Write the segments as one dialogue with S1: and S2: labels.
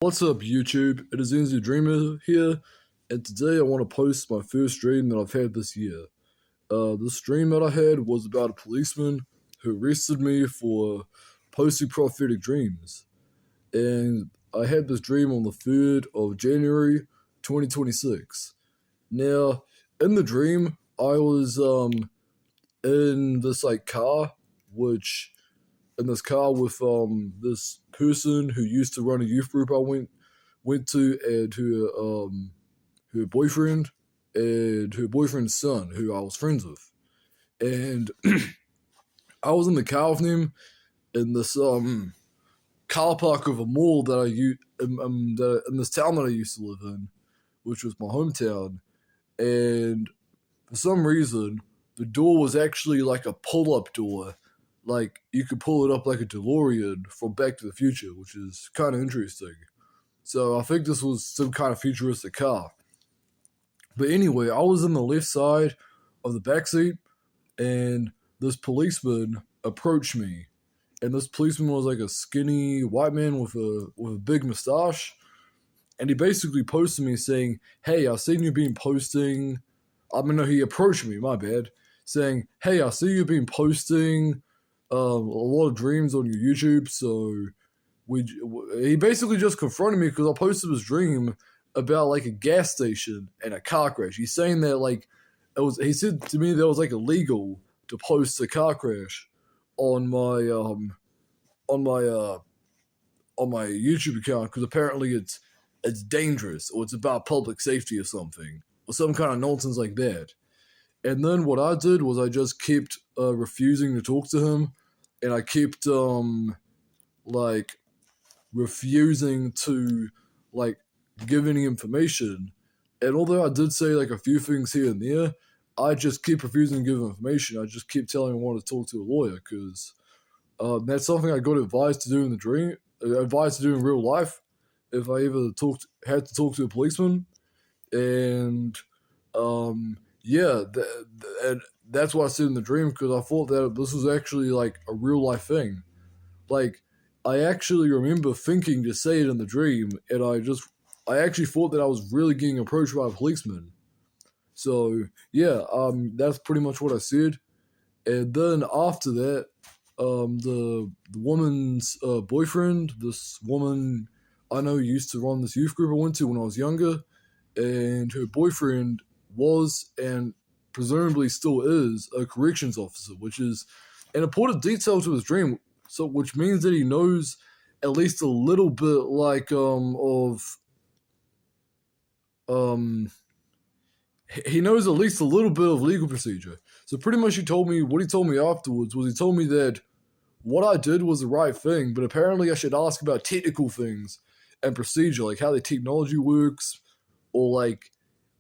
S1: What's up, YouTube? It is Enzo Dreamer here, and today I want to post my first dream that I've had this year. This dream that I had was about a policeman who arrested me for posting prophetic dreams. And I had this dream on the 3rd of January 2026. Now, in the dream, I was in this car, which in this car with this person who used to run a youth group I went to, and her boyfriend and her boyfriend's son, who I was friends with. And I was in the car with them in this car park of a mall that in this town that I used to live in, which was my hometown. And for some reason, the door was actually like a pull-up door. Like, you could pull it up like a DeLorean from Back to the Future, which is kind of interesting. So I think this was some kind of futuristic car. But anyway, I was in the left side of the back seat, and this policeman approached me. And this policeman was like a skinny white man with a big mustache. And he basically posted me saying, "Hey, I seen you been posting." No, he approached me, my bad, saying, "Hey, I see you've been posting a lot of dreams on your YouTube." So he basically just confronted me because I posted this dream about like a gas station and a car crash. He's saying that like he said to me that it was like illegal to post a car crash on my on my uh on my YouTube account because apparently it's dangerous or it's about public safety or something or some kind of nonsense like that. And then what I did was I just kept refusing to talk to him, and I kept like refusing to like give any information. And although I did say like a few things here and there, I just keep refusing to give information. I just keep telling him I want to talk to a lawyer because that's something I got advised to do in the dream, advised to do in real life if I ever had to talk to a policeman. And yeah, and that's what I said in the dream because I thought that this was actually like a real life thing. Like, I actually remember thinking to say it in the dream, and I actually thought that I was really getting approached by a policeman. So yeah, that's pretty much what I said. And then after that, the woman's boyfriend, this woman I know used to run this youth group I went to when I was younger, and her boyfriend was and presumably still is a corrections officer, which is an important detail to his dream. So, which means that he knows at least a little bit, like um he knows at least a little bit of legal procedure. So pretty much what he told me afterwards was he told me that what I did was the right thing, but apparently I should ask about technical things and procedure, like how the technology works, or like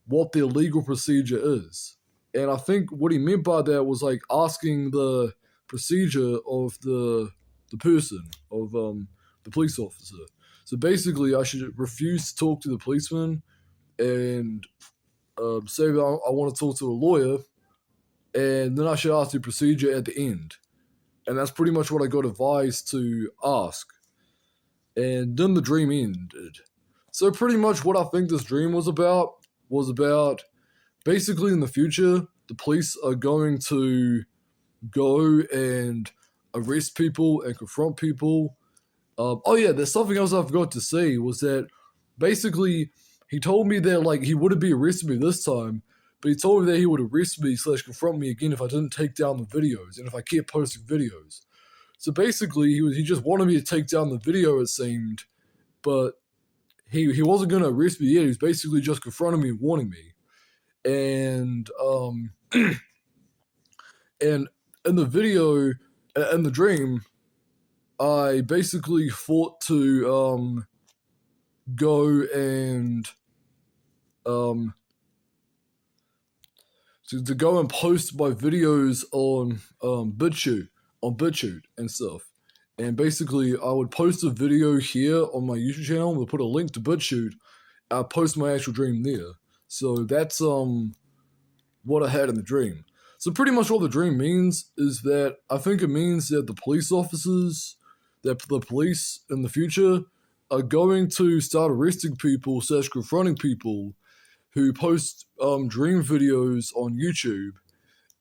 S1: what their legal procedure is. And I think what he meant by that was like asking the procedure of the person, of the police officer. So basically, I should refuse to talk to the policeman and say that I want to talk to a lawyer, and then I should ask the procedure at the end. And that's pretty much what I got advised to ask. And then the dream ended. So pretty much what I think this dream was about basically in the future, the police are going to go and arrest people and confront people. Oh yeah, there's something else I forgot to say was that basically he told me that like he wouldn't be arresting me this time, but he told me that he would arrest me slash confront me again if I didn't take down the videos and if I kept posting videos. So basically, he just wanted me to take down the video, it seemed, but he wasn't going to arrest me yet. He was basically just confronting me and warning me. And and in the video, in the dream, I basically fought to go and um to go and post my videos on BitChute and stuff. And basically, I would post a video here on my YouTube channel. We'll put a link to BitChute. I'll post my actual dream there. So that's what I had in the dream. So pretty much what the dream means is that I think it means that the police officers, that the police in the future are going to start arresting people / confronting people who post dream videos on YouTube,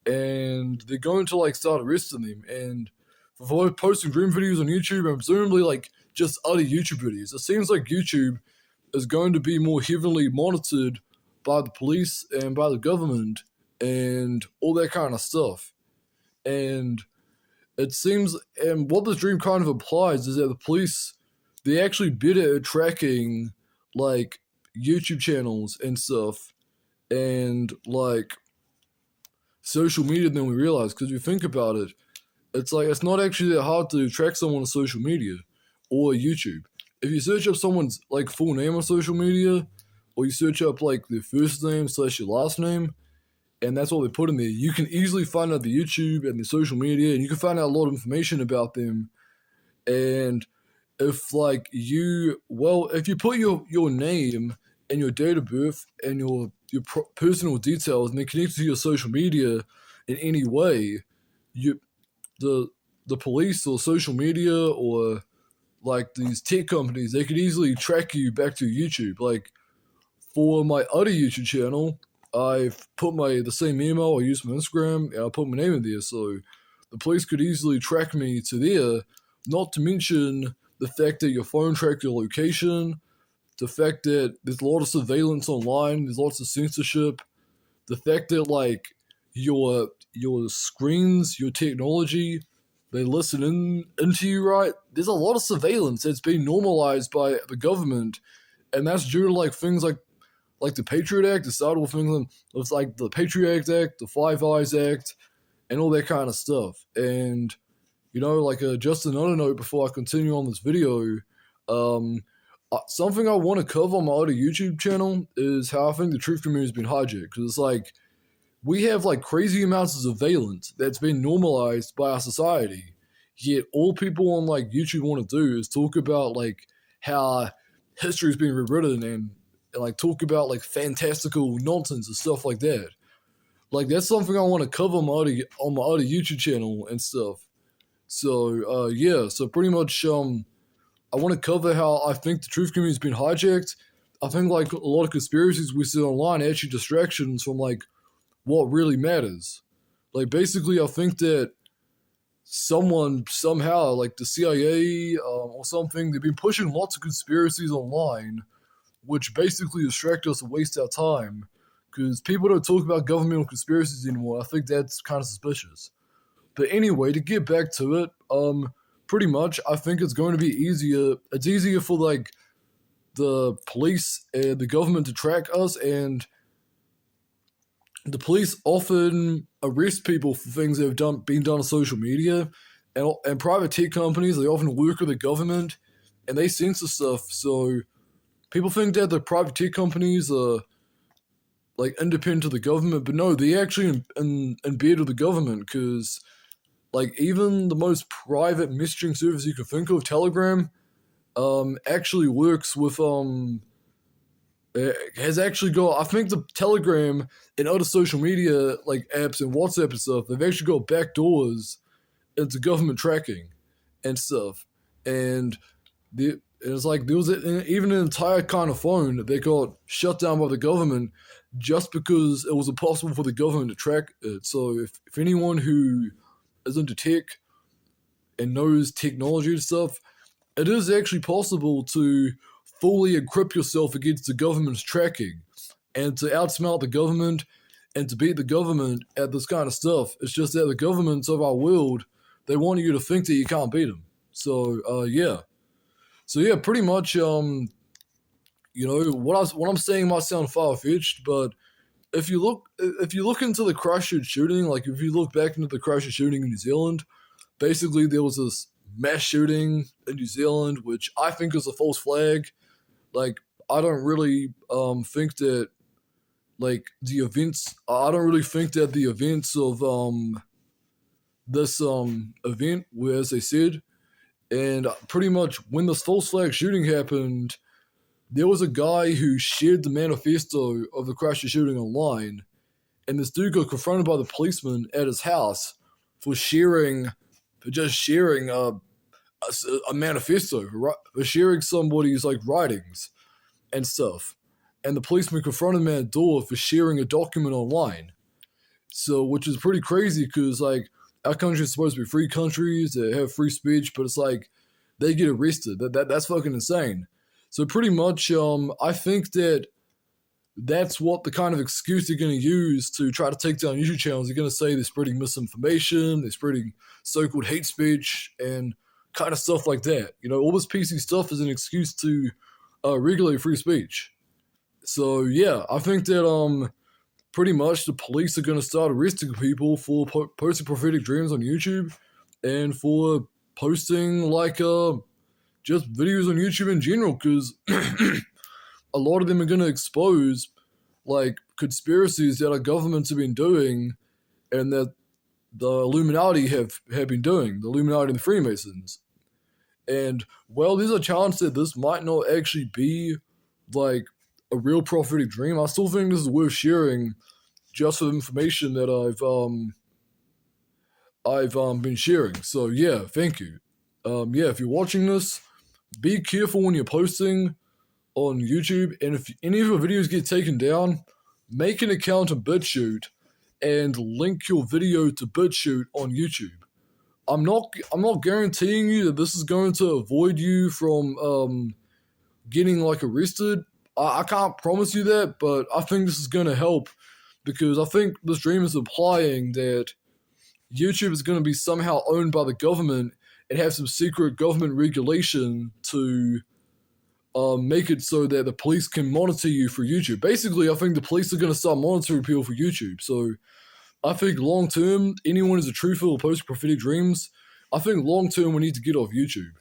S1: and they're going to like start arresting them. And for posting dream videos on YouTube, and presumably like just other YouTube videos, it seems like YouTube is going to be more heavily monitored by the police and by the government and all that kind of stuff. And it seems, and what this dream kind of implies is that the police, they're actually better at tracking like YouTube channels and stuff and like social media than we realize. Because if you think about it, it's like it's not actually that hard to track someone on social media or YouTube. If you search up someone's like full name on social media, or you search up like their first name / your last name, and that's what they put in there, you can easily find out the YouTube and the social media, and you can find out a lot of information about them. And if like if you put your name and your date of birth and your personal details, and they connect to your social media in any way, you the police or social media or like these tech companies, they could easily track you back to YouTube. Like for my other YouTube channel, I've put the same email I use my Instagram, and I put my name in there, so the police could easily track me to there. Not to mention the fact that your phone tracks your location, the fact that there's a lot of surveillance online, there's lots of censorship, the fact that like your screens, your technology, they listen into you, right? There's a lot of surveillance that's been normalized by the government, and that's due to like things like the Patriot Act. It started with things with like the Patriot Act, the Five Eyes Act, and all that kind of stuff. And like just another note before I continue on this video, something I want to cover on my other YouTube channel is how I think the truth community has been hijacked. Because it's like we have like crazy amounts of surveillance that's been normalized by our society. Yet all people on like YouTube want to do is talk about like how history's been rewritten and like talk about like fantastical nonsense and stuff like that. Like that's something I want to cover on my other YouTube channel and stuff. So yeah, so pretty much I want to cover how I think the truth community has been hijacked. I think like a lot of conspiracies we see online are actually distractions from like what really matters. Like basically, I think that someone somehow like the CIA or something, they've been pushing lots of conspiracies online, which basically distract us and waste our time. Because people don't talk about governmental conspiracies anymore. I think that's kind of suspicious. But anyway, to get back to it, pretty much I think it's going to be easier. It's easier for like the police and the government to track us, and the police often arrest people for things that have been done on social media, and private tech companies, they often work with the government and they censor stuff. So people think that the private tech companies are like independent of the government, but no, they're actually in bed with the government. Because like even the most private messaging service you can think of, Telegram, actually works with has actually got, I think the Telegram and other social media like apps and WhatsApp and stuff, they've actually got backdoors into government tracking and stuff. And it's like there was even an entire kind of phone that got shut down by the government just because it was impossible for the government to track it. So if anyone who is into tech and knows technology and stuff, it is actually possible to fully equip yourself against the government's tracking and to outsmart the government and to beat the government at this kind of stuff. It's just that the governments of our world, they want you to think that you can't beat them. So yeah. So yeah, pretty much what I'm saying might sound far-fetched, but if you look into the Christchurch shooting, like if you look back into the Christchurch shooting in New Zealand, basically there was this mass shooting in New Zealand, which I think is a false flag. Like I don't really think that like the events. I don't really think that the events of this event were as they said. And pretty much when this false flag shooting happened, there was a guy who shared the manifesto of the Christchurch shooting online, and this dude got confronted by the policeman at his house for just sharing a manifesto for sharing somebody's like writings and stuff. And the policeman confronted him at the door for sharing a document online. So, which is pretty crazy because like our country is supposed to be free countries that have free speech, but it's like they get arrested. That's fucking insane. So pretty much, I think that that's what the kind of excuse they're going to use to try to take down YouTube channels. They're going to say they're spreading misinformation, they're spreading so-called hate speech, and kind of stuff like that. You know, all this PC stuff is an excuse to regulate free speech. So yeah, I think that pretty much the police are going to start arresting people for posting prophetic dreams on YouTube and for posting like just videos on YouTube in general because a lot of them are going to expose like conspiracies that our governments have been doing and that the Illuminati have been doing, the Illuminati and the Freemasons. And well, there's a chance that this might not actually be like a real prophetic dream. I still think this is worth sharing just for the information that I've been sharing. So yeah, thank you. Yeah, if you're watching this, be careful when you're posting on YouTube, and if any of your videos get taken down, make an account on BitChute and link your video to BitChute on YouTube. I'm not guaranteeing you that this is going to avoid you from getting like arrested. I can't promise you that, but I think this is going to help because I think this dream is implying that YouTube is going to be somehow owned by the government and have some secret government regulation to make it so that the police can monitor you for YouTube. Basically, I think the police are going to start monitoring people for YouTube. So I think long term, anyone who's a truther or post prophetic dreams, I think long term we need to get off YouTube.